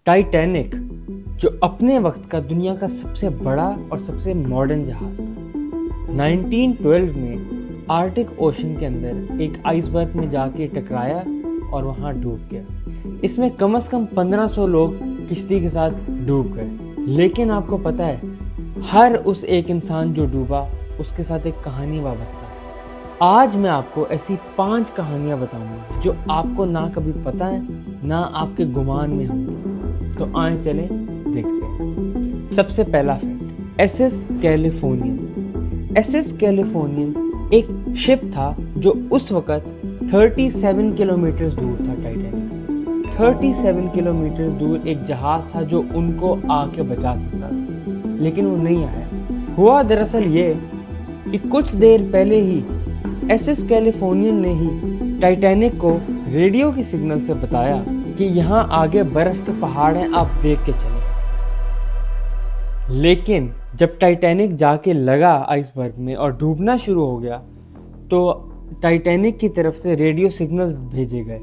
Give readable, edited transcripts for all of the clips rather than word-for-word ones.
Titanic जो अपने वक्त का दुनिया का सबसे बड़ा और सबसे मॉडर्न जहाज था, 1912 में आर्टिक ओशन के अंदर एक आइसबर्ग में जाके टकराया और वहाँ डूब गया। इसमें कम से कम 1500 लोग किश्ती के साथ डूब गए। लेकिन आपको पता है, हर उस एक इंसान जो डूबा उसके साथ एक कहानी वाबस्ता थी। आज मैं आपको ऐसी 5 कहानियाँ बताऊंगा जो आपको ना कभी पता है ना आपके गुमान में होंगी। तो आए चले देखते हैं। सबसे पहला fact, SS Californian. SS Californian एक शिप था जो उस वक्त 37 किलोमीटर दूर था टाइटैनिक से। 37 किलोमीटर दूर एक जहाज था जो उनको आके बचा सकता था, लेकिन वो नहीं आया। हुआ दरअसल ये कि कुछ देर पहले ही एसएस कैलिफोर्नियन ने ही टाइटैनिक को रेडियो के सिग्नल से बताया कि यहाँ आगे बर्फ के पहाड़ हैं, आप देख के चलें। लेकिन जब टाइटैनिक जाके लगा आइसबर्ग में और डूबना शुरू हो गया तो टाइटैनिक की तरफ से रेडियो सिग्नल्स भेजे गए,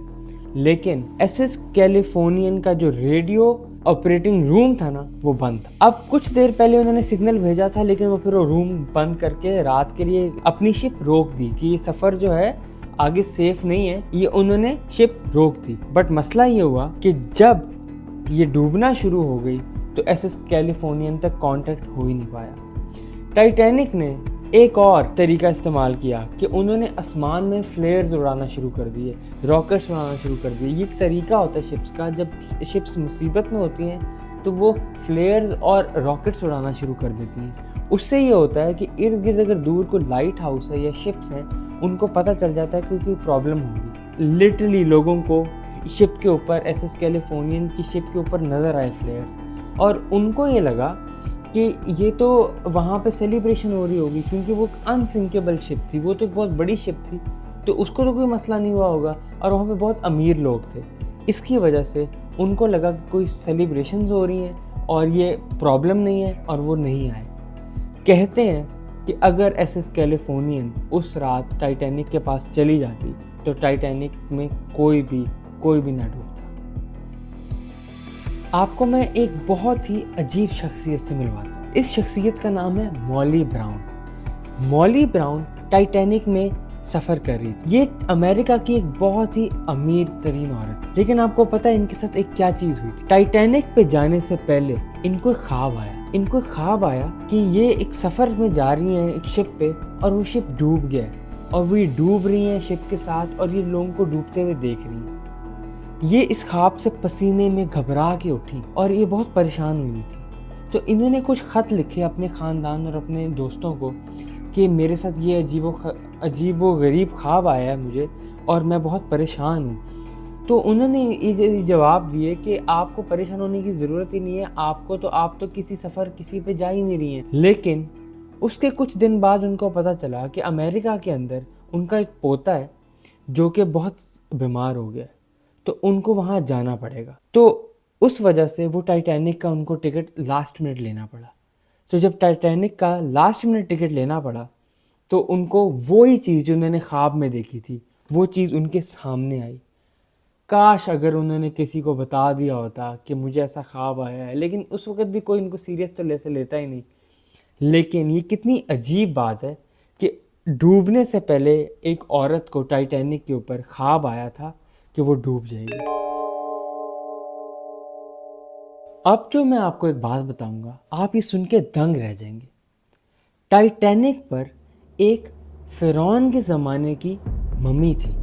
लेकिन एसएस कैलिफोर्नियन का जो रेडियो ऑपरेटिंग रूम था ना, वो बंद था। अब कुछ देर पहले उन्होंने सिग्नल भेजा था, लेकिन वो फिर वो रूम बंद करके रात के लिए अपनी शिप रोक दी कि ये सफ़र जो है आगे सेफ नहीं है, ये उन्होंने शिप रोक दी। बट मसला ये हुआ कि जब ये डूबना शुरू हो गई तो एसएस कैलिफोर्नियन तक कांटेक्ट हो ही नहीं पाया। टाइटैनिक ने एक और तरीका इस्तेमाल किया कि उन्होंने आसमान में फ्लेयर्स उड़ाना शुरू कर दिए, रॉकेट्स उड़ाना शुरू कर दिए। ये एक तरीका होता है शिप्स का, जब शिप्स मुसीबत में होती हैं तो वो फ्लेयर्स और रॉकेट्स उड़ाना शुरू कर देती हैं। उससे ये होता है कि इर्द गिर्द अगर दूर कोई लाइट हाउस है या शिप्स हैं, उनको पता चल जाता है कि कोई प्रॉब्लम होगी। लिटरली लोगों को शिप के ऊपर, एसएस कैलिफोर्नियन की शिप के ऊपर नज़र आए फ्लेयर्स, और उनको ये लगा कि ये तो वहाँ पे सेलिब्रेशन हो रही होगी, क्योंकि वो अनसिंकेबल शिप थी, वो तो एक बहुत बड़ी शिप थी, तो उसको तो कोई मसला नहीं हुआ होगा, और वहाँ पे बहुत अमीर लोग थे। इसकी वजह से उनको लगा कि कोई सेलिब्रेशंस हो रही हैं और ये प्रॉब्लम नहीं है, और वो नहीं आए। कहते हैं कि अगर एसएस कैलिफोर्नियन उस रात टाइटैनिक के पास चली जाती तो टाइटैनिक में कोई भी ना डूबता। आपको मैं एक बहुत ही अजीब शख्सियत से मिलवाता हूँ। इस शख्सियत का नाम है Molly brown. Molly brown Titanic में सफ़र कर रही थी। ये अमेरिका की एक बहुत ही अमीर तरीन औरत थी, लेकिन आपको पता है इनके साथ एक क्या चीज़ हुई थी? टाइटैनिक पे जाने से पहले इनको एक ख्वाब आया कि ये एक सफ़र में जा रही हैं एक शिप पे, और वो शिप डूब गया है, और वो डूब रही हैं शिप के साथ, और ये लोगों को डूबते हुए देख रही हैं। ये इस ख्वाब से पसीने में घबरा के उठी और ये बहुत परेशान हुई थी। तो इन्होंने कुछ ख़त लिखे अपने ख़ानदान और अपने दोस्तों को कि मेरे साथ ये अजीबो गरीब ख्वाब आया है मुझे, और मैं बहुत परेशान हूँ। तो उन्होंने ये जवाब दिए कि आपको परेशान होने की ज़रूरत ही नहीं है, आप तो किसी पे जा ही नहीं रही हैं। लेकिन उसके कुछ दिन बाद उनको पता चला कि अमेरिका के अंदर उनका एक पोता है जो कि बहुत बीमार हो गया है, तो उनको वहाँ जाना पड़ेगा। तो उस वजह से वो टाइटैनिक का उनको टिकट लास्ट मिनट लेना पड़ा। तो जब टाइटैनिक का लास्ट मिनट टिकट लेना पड़ा तो उनको वही चीज़ जो उन्होंने ख्वाब में देखी थी, वो चीज़ उनके सामने आई। काश अगर उन्होंने किसी को बता दिया होता कि मुझे ऐसा ख्वाब आया है, लेकिन उस वक्त भी कोई इनको सीरियस तो लेता ही नहीं। लेकिन ये कितनी अजीब बात है कि डूबने से पहले एक औरत को टाइटैनिक के ऊपर ख्वाब आया था कि वो डूब जाएगी। अब जो मैं आपको एक बात बताऊंगा, आप ये सुन के दंग रह जाएंगे। टाइटैनिक पर एक फ़िरौन के ज़माने की मम्मी थी।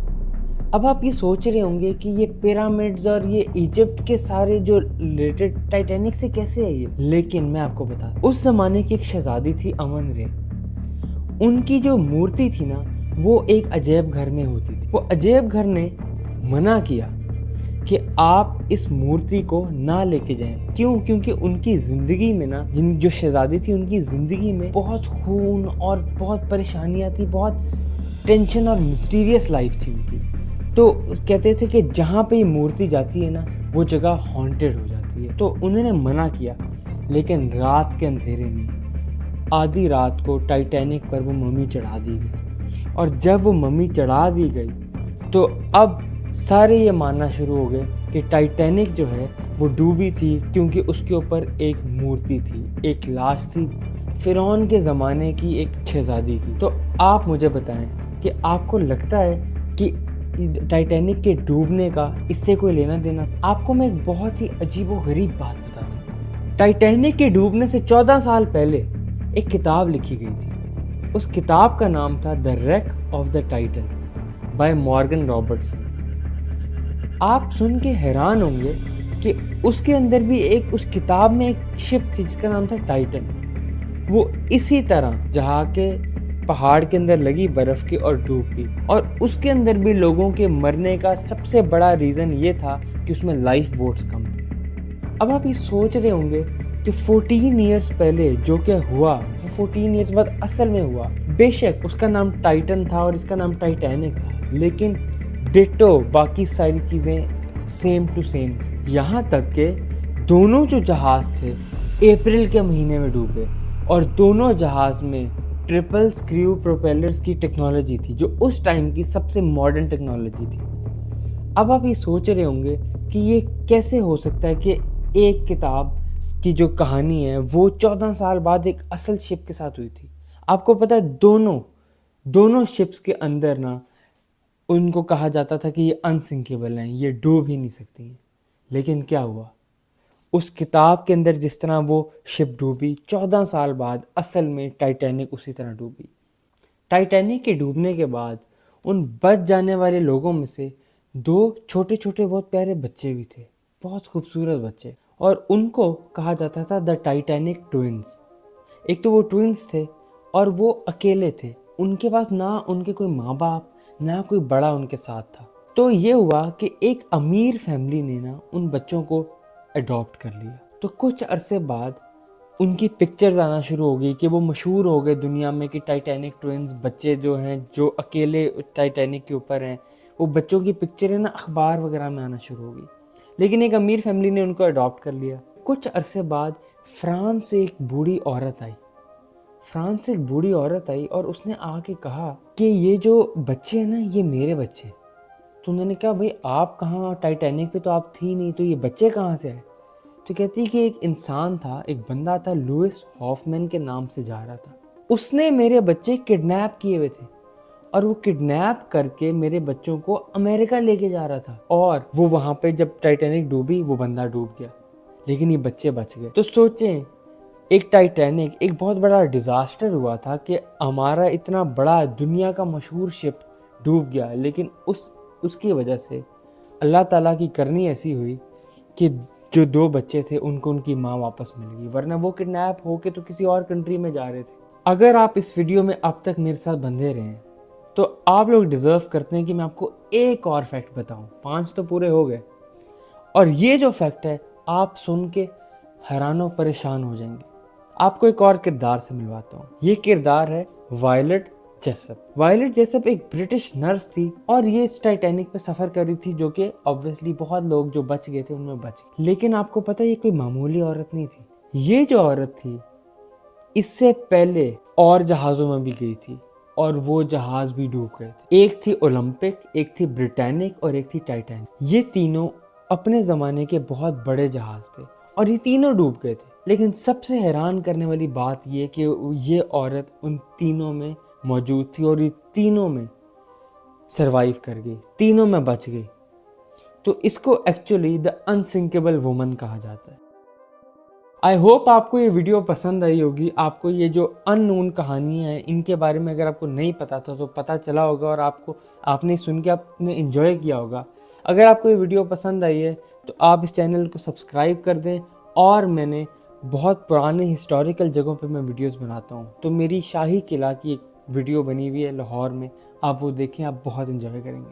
अब आप ये सोच रहे होंगे कि ये पिरामिड्स और ये इजिप्ट के सारे जो रिलेटेड टाइटैनिक से कैसे है ये, लेकिन मैं आपको बता, उस ज़माने की एक शहज़ादी थी अमन रे। उनकी जो मूर्ति थी ना, वो एक अजैब घर में होती थी। वो अजैब घर ने मना किया कि आप इस मूर्ति को ना लेके जाएं। क्यों? क्योंकि उनकी ज़िंदगी में ना, जो शहज़ादी थी, उनकी ज़िंदगी में बहुत खून और बहुत परेशानियां थी, बहुत टेंशन और मिस्टीरियस लाइफ थी उनकी। तो कहते थे कि जहाँ पे ये मूर्ति जाती है ना, वो जगह हॉन्टेड हो जाती है। तो उन्होंने मना किया, लेकिन रात के अंधेरे में आधी रात को टाइटैनिक पर वो मम्मी चढ़ा दी गई। और जब वो मम्मी चढ़ा दी गई तो अब सारे ये मानना शुरू हो गए कि टाइटैनिक जो है वो डूबी थी क्योंकि उसके ऊपर एक मूर्ति थी, एक लाश थी फिरौन के ज़माने की एक शहज़ादी की। तो आप मुझे बताएं कि आपको लगता है कि टाइटैनिक के डूबने का इससे कोई लेना देना? आपको मैं एक बहुत ही अजीबोगरीब बात बताता हूँ। टाइटैनिक के डूबने से 14 साल पहले एक किताब लिखी गई थी। उस किताब का नाम था the wreck of the Titan by Morgan Robertson. आप सुन के हैरान होंगे कि उसके अंदर भी उस किताब में एक शिप थी जिसका नाम था टाइटन। वो इसी तरह जहाँ के पहाड़ के अंदर लगी बर्फ की और डूब गई, और उसके अंदर भी लोगों के मरने का सबसे बड़ा रीज़न ये था कि उसमें लाइफ बोट्स कम थे। अब आप ये सोच रहे होंगे कि 14 ईयर्स पहले जो क्या हुआ वो 14 ईयर्स बाद असल में हुआ। बेशक उसका नाम टाइटन था और इसका नाम टाइटैनिक था, लेकिन डिट्टो बाकी सारी चीज़ें सेम टू सेम थी। यहाँ तक कि दोनों जो जहाज़ थे अप्रैल के महीने में डूबे, और दोनों जहाज़ में ट्रिपल स्क्रू प्रोपेलर्स की टेक्नोलॉजी थी जो उस टाइम की सबसे मॉडर्न टेक्नोलॉजी थी। अब आप ये सोच रहे होंगे कि ये कैसे हो सकता है कि एक किताब की जो कहानी है वो 14 साल बाद एक असल शिप के साथ हुई थी। आपको पता है दोनों शिप्स के अंदर ना उनको कहा जाता था कि ये अनसिंकेबल हैं, ये डूब ही नहीं सकती हैं। लेकिन क्या हुआ, उस किताब के अंदर जिस तरह वो शिप डूबी, 14 साल बाद असल में टाइटैनिक उसी तरह डूबी। टाइटैनिक के डूबने के बाद उन बच जाने वाले लोगों में से 2 छोटे छोटे बहुत प्यारे बच्चे भी थे, बहुत खूबसूरत बच्चे, और उनको कहा जाता था द टाइटैनिक ट्विंस। एक तो वो ट्विंस थे और वो अकेले थे, उनके पास ना उनके कोई माँ बाप ना कोई बड़ा उनके साथ था। तो ये हुआ कि एक अमीर फैमिली ने ना उन बच्चों को अडॉप्ट कर लिया। तो कुछ अरसे बाद उनकी पिक्चर्स आना शुरू हो गई कि वो मशहूर हो गए दुनिया में कि टाइटैनिक ट्विंस बच्चे जो हैं जो अकेले टाइटैनिक के ऊपर हैं, वो बच्चों की पिक्चरें ना अखबार वगैरह में आना शुरू हो गई। लेकिन एक अमीर फैमिली ने उनको अडॉप्ट कर लिया। कुछ अरसे बाद फ्रांस से एक बूढ़ी औरत आई और उसने आके कहा कि ये जो बच्चे हैं ना ये मेरे बच्चे। तो उन्होंने कहा भाई आप कहाँ, टाइटैनिक पे तो आप थी नहीं, तो ये बच्चे कहाँ से आए? तो कहती कि एक इंसान था, एक बंदा था, लुइस हॉफमैन के नाम से जा रहा था, उसने मेरे बच्चे किडनैप किए हुए थे और वो किडनैप करके मेरे बच्चों को अमेरिका लेके जा रहा था। और वो वहां पे जब टाइटैनिक डूबी वो बंदा डूब गया, लेकिन ये बच्चे बच गए। तो सोचें, एक टाइटैनिक एक बहुत बड़ा डिजास्टर हुआ था कि हमारा इतना बड़ा दुनिया का मशहूर शिप डूब गया, लेकिन उसकी वजह से अल्लाह ताला की करनी ऐसी हुई कि जो 2 बच्चे थे उनको उनकी माँ वापस मिल गई, वरना वो किडनैप होके तो किसी और कंट्री में जा रहे थे। अगर आप इस वीडियो में अब तक मेरे साथ बंधे रहे हैं तो आप लोग डिज़र्व करते हैं कि मैं आपको एक और फैक्ट बताऊं। 5 तो पूरे हो गए, और ये जो फैक्ट है आप सुन के हैरानो परेशान हो जाएंगे। आपको एक और किरदार से मिलवाता हूँ। ये किरदार है वायलेट जेसप एक ब्रिटिश नर्स थी और ये इस टाइटैनिक पे सफर कर रही थी, जो कि ऑब्वियसली बहुत लोग जो बच गए थे उनमें बच गए। लेकिन आपको पता है ये कोई मामूली औरत नहीं थी। ये जो औरत थी इससे पहले और जहाजों में भी गई थी और वो जहाज भी डूब गए थे। एक थी ओलंपिक, एक थी ब्रिटानिक और एक थी टाइटैनिक। ये तीनों अपने ज़माने के बहुत बड़े जहाज थे और ये तीनों डूब गए थे। लेकिन सबसे हैरान करने वाली बात ये कि ये औरत उन तीनों में मौजूद थी और ये तीनों में सरवाइव कर गई, तीनों में बच गई। तो इसको एक्चुअली द अनसिंकेबल वुमन कहा जाता है। आई होप आपको ये वीडियो पसंद आई होगी। आपको ये जो अननोन कहानियाँ हैं इनके बारे में अगर आपको नहीं पता था तो पता चला होगा और आपने सुन के आपने एंजॉय किया होगा। अगर आपको ये वीडियो पसंद आई है तो आप इस चैनल को सब्सक्राइब कर दें। और मैंने बहुत पुराने हिस्टोरिकल जगहों पे मैं वीडियोस बनाता हूँ, तो मेरी शाही किला की एक वीडियो बनी हुई है लाहौर में, आप वो देखें, आप बहुत एंजॉय करेंगे।